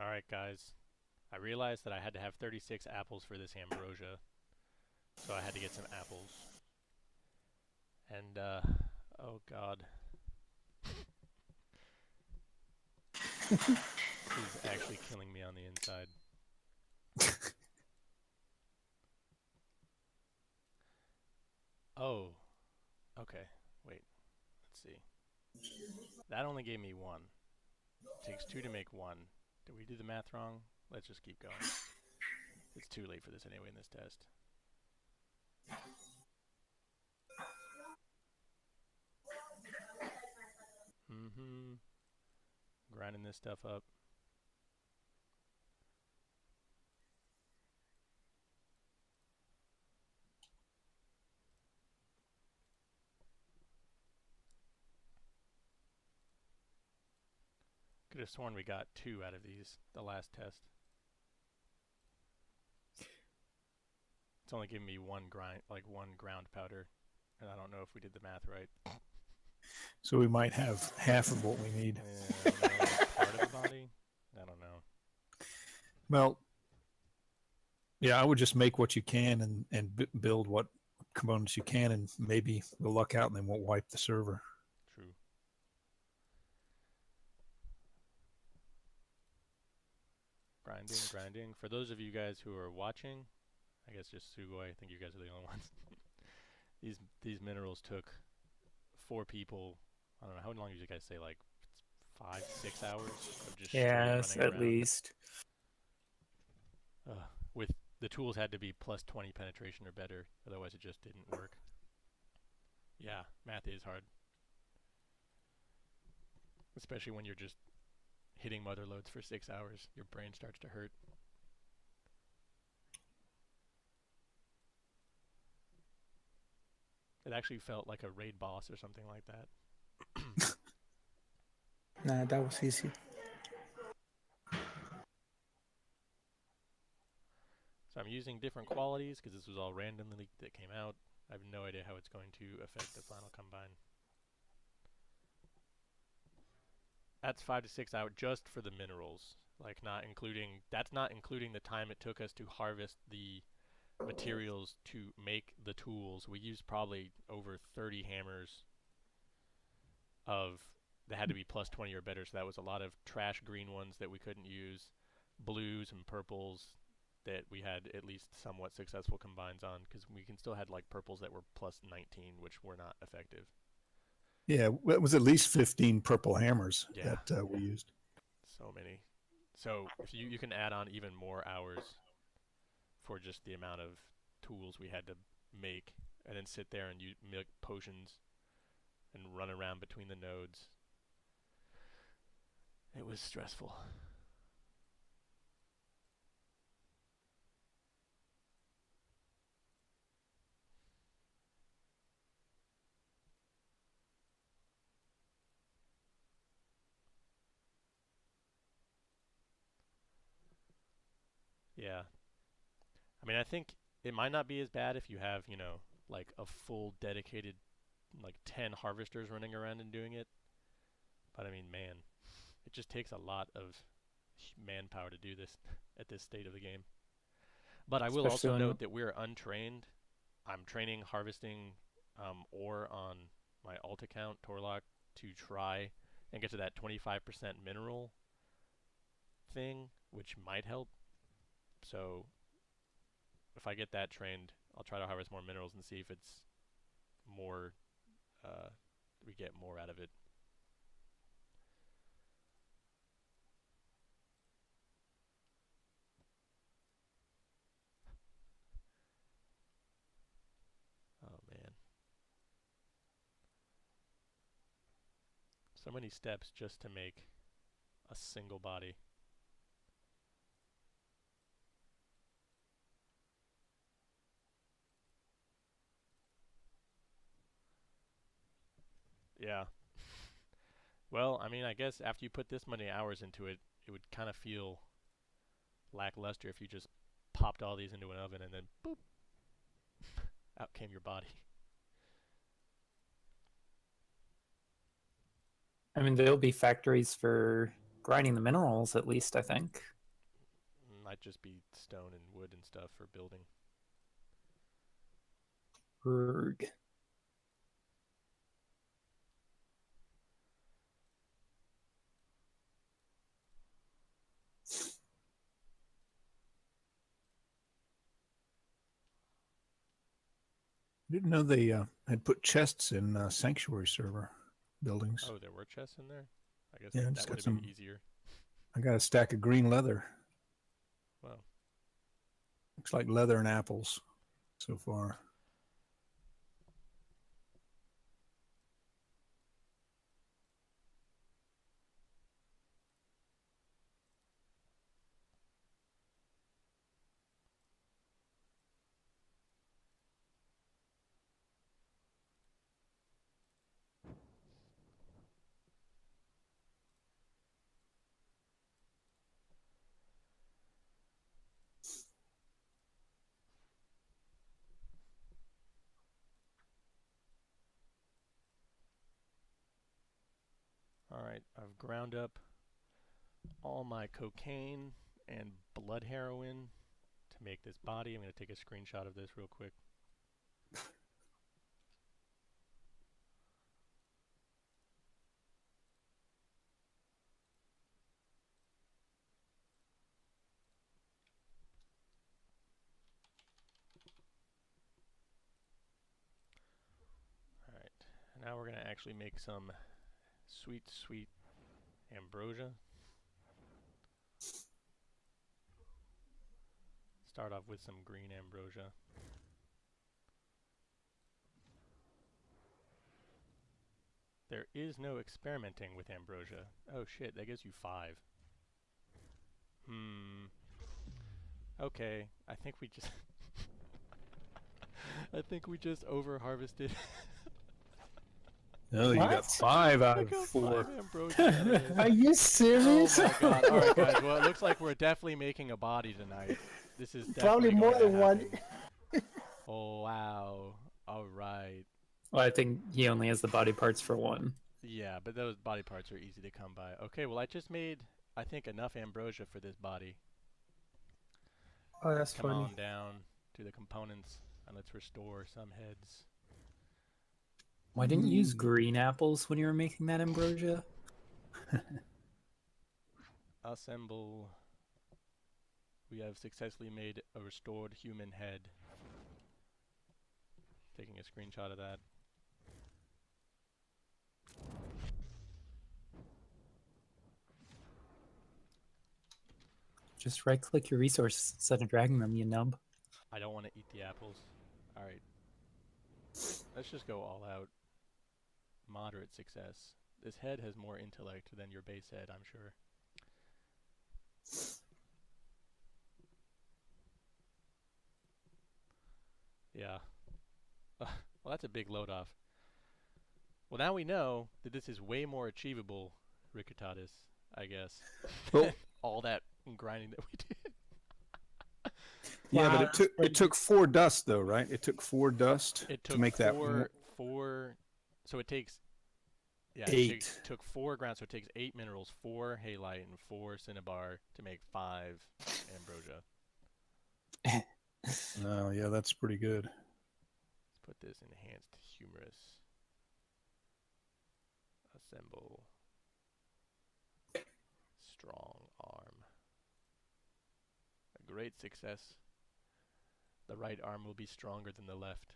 Alright, guys. I realized that I had to have 36 apples for this ambrosia, so I had to get some apples. And, oh god. This is actually killing me on the inside. Oh, okay. Wait, let's see. That only gave me one. It takes two to make one. Did we do the math wrong? Let's just keep going. It's too late for this anyway in this test. Mm-hmm. Grinding this stuff up. Could have sworn we got two out of these the last test. It's only giving me one ground powder, and I don't know if we did the math right. So we might have half of what we need. Yeah, we might only have part of the body. I don't know. Well, yeah, I would just make what you can and build what components you can, and maybe we'll luck out and they won't wipe the server. True. Grinding, grinding. For those of you guys who are watching, I guess just Sugoi, I think you guys are the only ones. These minerals took 4 people. I don't know how long did you guys say, like 5, 6 hours of just straight Yes, running at around. least. With the tools had to be plus 20 penetration or better, otherwise it just didn't work. Yeah, math is hard, especially when you're just hitting mother loads for 6 hours. Your brain starts to hurt. It actually felt like a raid boss or something like that. Nah, that was easy. So I'm using different qualities because this was all randomly that came out. I have no idea how it's going to affect the final combine. That's 5 to 6 hours just for the minerals. Like that's not including the time it took us to harvest the materials to make the tools. We used probably over 30 hammers of that had to be plus 20 or better. So that was a lot of trash green ones that we couldn't use, blues and purples that we had at least somewhat successful combines on, because we can still had like purples that were plus 19, which were not effective. Yeah, it was at least 15 purple hammers Yeah, that we used. so many. So if you can add on even more hours for just the amount of tools we had to make, and then sit there and you make potions and run around between the nodes. It was stressful. Yeah. I mean, I think it might not be as bad if you have, like a full dedicated, like 10 harvesters running around and doing it. But I mean, man, it just takes a lot of manpower to do this at this state of the game. But I will Especially also note when that we're untrained. I'm training harvesting ore on my alt account, Torlock, to try and get to that 25% mineral thing, which might help. So if I get that trained, I'll try to harvest more minerals and see if it's more, uh, we get more out of it. Oh man. So many steps just to make a single body. Yeah. Well, I mean, I guess after you put this many hours into it, it would kind of feel lackluster if you just popped all these into an oven and then boop, out came your body. I mean, there'll be factories for grinding the minerals, at least, I think. Might just be stone and wood and stuff for building. Erg. I didn't know they had put chests in sanctuary server buildings. Oh, there were chests in there? I guess Yeah, that just would got have been some- easier. I got a stack of green leather. Well, Looks like leather and apples so far. alright. I've ground up all my cocaine and blood heroin to make this body. I'm going to take a screenshot of this real quick. Alright. Now we're going to actually make some sweet, sweet ambrosia. Start off with some green ambrosia. There is no experimenting with ambrosia. Oh shit, that gives you 5. Okay, I think we just I think we just over harvested. Oh, you got What? 5 out I of got 4. 5 ambrosia out of this. Are you Oh serious? my god. Alright guys, well it looks like we're definitely making a body tonight. This is Probably definitely more going to than one. happen. Oh wow. Alright. Well, I think he only has the body parts for one. Yeah, but those body parts are easy to come by. Okay, well I just made, I think, enough ambrosia for this body. Oh, that's Come funny. on down to the components and let's restore some heads. Why didn't you use green apples when you were making that ambrosia? Assemble. We have successfully made a restored human head. Taking a screenshot of that. Just right-click your resources instead of dragging them, you nub. I don't want to eat the apples. Alright. Let's just go all out. Moderate success. This head has more intellect than your base head, I'm sure. Yeah. Well, that's a big load off. Well, now we know that this is way more achievable, Rickertatus, I guess. Well- all that grinding that we did. Yeah, Wow, but that's pretty it took 4 dust though, right? It took 4 dust It took to make that four. So it takes. Yeah, 8. took 4 ground, so it takes 8 minerals, 4 halite, and 4 cinnabar to make 5 ambrosia. Oh, yeah, that's pretty good. Let's put this enhanced humorous. Assemble. Strong arm. A great success. The right arm will be stronger than the left.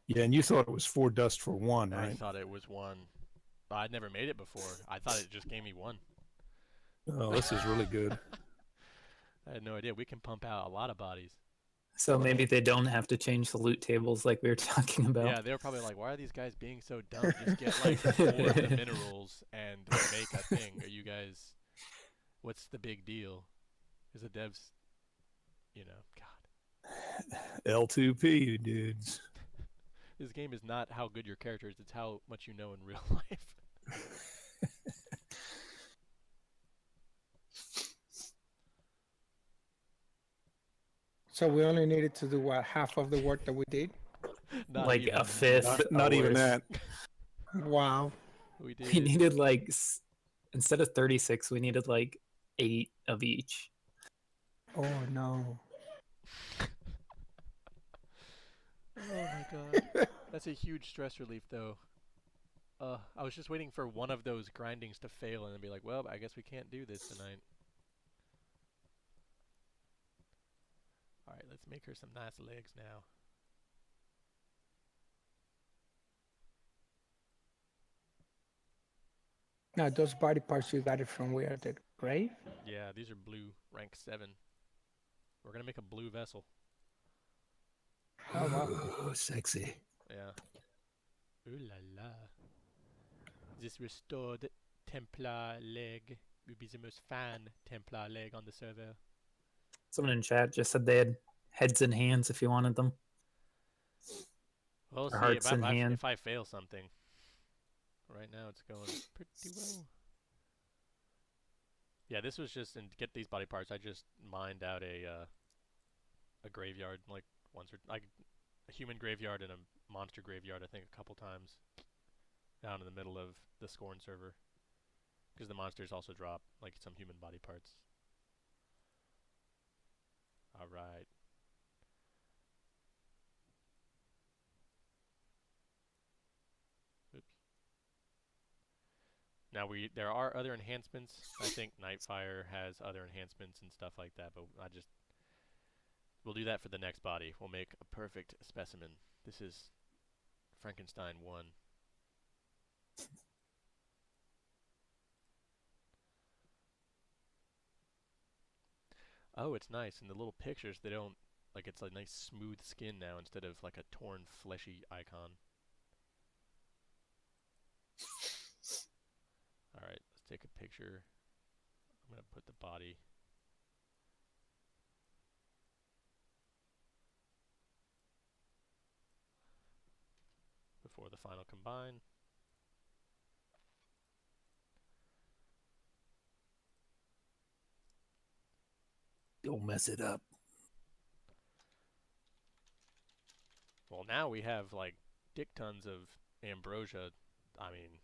Yeah, and you thought it was 4 dust for 1, I right? thought it was 1. I'd never made it before. I thought it just gave me 1. Oh, this is really good. I had no idea. We can pump out a lot of bodies. So maybe they don't have to change the loot tables like we were talking about. Yeah, they were probably like, why are these guys being so dumb? Just get like 4 of the minerals and make a thing. Are you guys... What's the big deal? Because the devs... You know, God. L2P, dudes. This game is not how good your character is. It's how much you know in real life. So we only needed to do what, half of the work that we did? Not like even. a fifth. Not even or that. Wow. We We did. needed like instead of 36, we needed like 8 of each. Oh no. Oh my god. That's a huge stress relief, though. I was just waiting for one of those grindings to fail and then be like, well, I guess we can't do this tonight. Alright, let's make her some nice legs now. Now those body parts you got it from where? The grave? Yeah, these are blue, rank 7. We're gonna make a blue vessel. Oh wow. Oh, sexy. Yeah. Ooh la la. This restored Templar leg will be the most fun Templar leg on the server. Someone in chat just said they had heads and hands if you wanted them. We'll Or see hearts in hand. if I fail something. Right now it's going pretty well. Yeah, this was just, and to get these body parts, I just mined out a graveyard, like once or like a human graveyard and a monster graveyard, I think a couple times, down in the middle of the Scorn server, because the monsters also drop like some human body parts. All right. Oops. Now there are other enhancements. I think Nightfire has other enhancements and stuff like that, but we'll do that for the next body. We'll make a perfect specimen. This is Frankenstein 1. Oh, it's nice. In the little pictures, they don't, like, it's a nice smooth skin now instead of like a torn fleshy icon. Alright, let's take a picture. I'm gonna put the body. Before the final combine. Don't mess it up. Well, now we have like dick tons of ambrosia. I mean,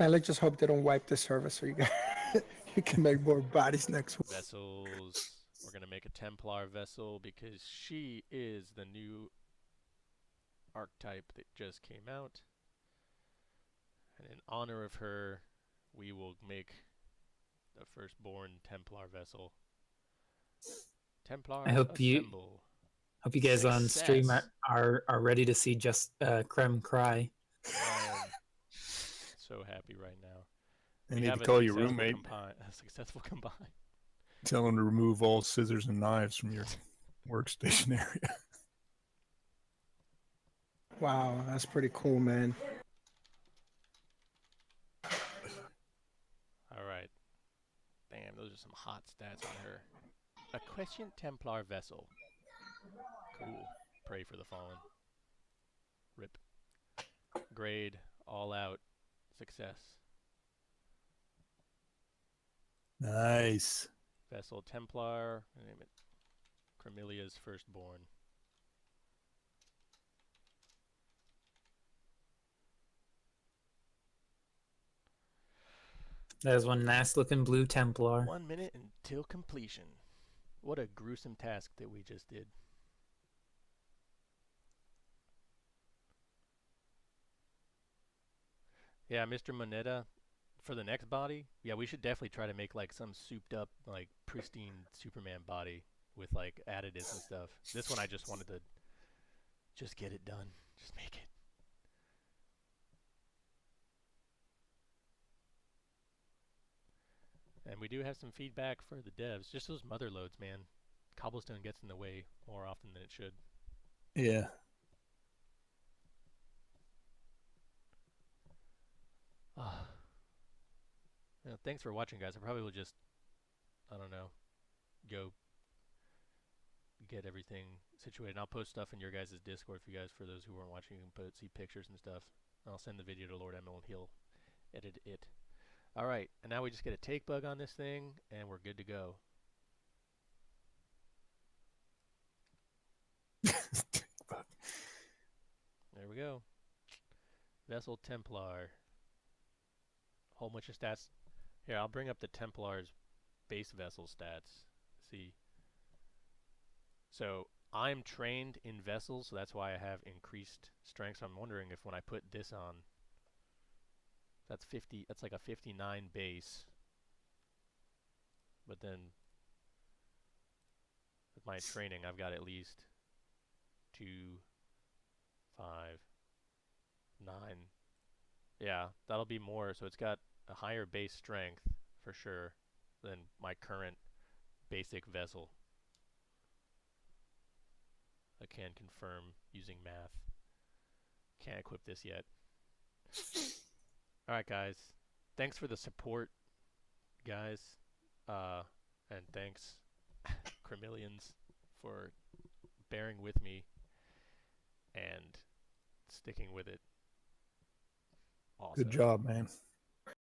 And let's just hope they don't wipe the server so you got you can make more bodies next week. vessels. We're gonna make a Templar vessel because she is the new archetype that just came out. And in honor of her, we will make the firstborn Templar vessel. Templar I hope assemble. Hope you guys on stream Success. are ready to see just Creme cry. I am so happy right now. I We need have to a call your successful roommate. a successful combine. Tell him to remove all scissors and knives from your workstation area. Wow, that's pretty cool, man. All right. Damn, those are some hot stats on her. A Quiescent Templar vessel. Cool. Pray for the fallen. Rip. Grade. All out. Success. Nice. Vessel Templar. Name it. Cremillia's firstborn. There's one nice looking blue Templar. 1 minute until completion. What a gruesome task that we just did. Yeah, Mr. Moneta, for the next body, yeah, we should definitely try to make like some souped up, like pristine Superman body with like additives and stuff. This one I just wanted to just get it done. Just make it. And we do have some feedback for the devs. Just those mother loads, man. Cobblestone gets in the way more often than it should. Yeah. Yeah, thanks for watching, guys. I probably will just, I don't know, go get everything situated. And I'll post stuff in your guys' Discord for you guys. For those who weren't watching, you can see pictures and stuff. I'll send the video to Lord Emil and he'll edit it. All right, and now we just get a take bug on this thing, and we're good to go. There we go. Vessel Templar. whole bunch of stats. Here, I'll bring up the Templar's base vessel stats. See. So I'm trained in vessels, so that's why I have increased strength. So I'm wondering if when I put this on, that's 50. That's like a 59 base. But then with my training, I've got at least 2, 5, 9. Yeah, that'll be more. So it's got a higher base strength for sure than my current basic vessel. I can confirm using math. Can't equip this yet. Alright guys. Thanks for the support, guys. And thanks, Cremillians, for bearing with me and sticking with it. Awesome. Good job, man.